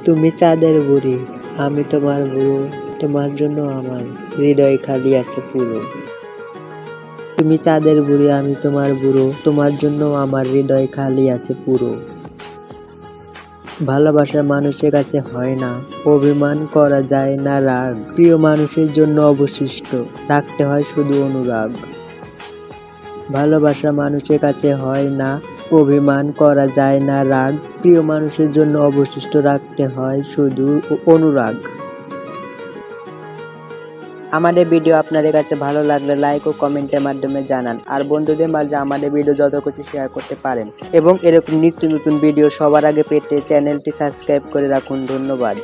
তুমি চাঁদের বুড়ি, আমি তোমার বুড়ো, তোমার জন্য আমার হৃদয় খালি আছে পুরো। তুমি চাঁদের বুড়ি, আমি তোমার বুড়ো, তোমার জন্য আমার হৃদয় খালি আছে পুরো। ভালোবাসা মানুষের কাছে হয় না, অভিমান করা যায় না রাগ, প্রিয় মানুষের জন্য অবশিষ্ট রাখতে হয় শুধু অনুরাগ। ভালোবাসা মানুষের কাছে হয় না, অভিমান করা যায় না রাগ, প্রিয় মানুষের জন্য অবশিষ্ট রাখতে হয় শুধু অনুরাগ। আমাদের ভিডিও আপনাদের কাছে ভালো লাগলে লাইক ও কমেন্টের মাধ্যমে জানান, আর বন্ধুদের মাঝে আমাদের ভিডিও যত খুশি শেয়ার করতে পারেন, এবং এরকম নিত্য নতুন ভিডিও সবার আগে পেতে চ্যানেলটি সাবস্ক্রাইব করে রাখুন। ধন্যবাদ।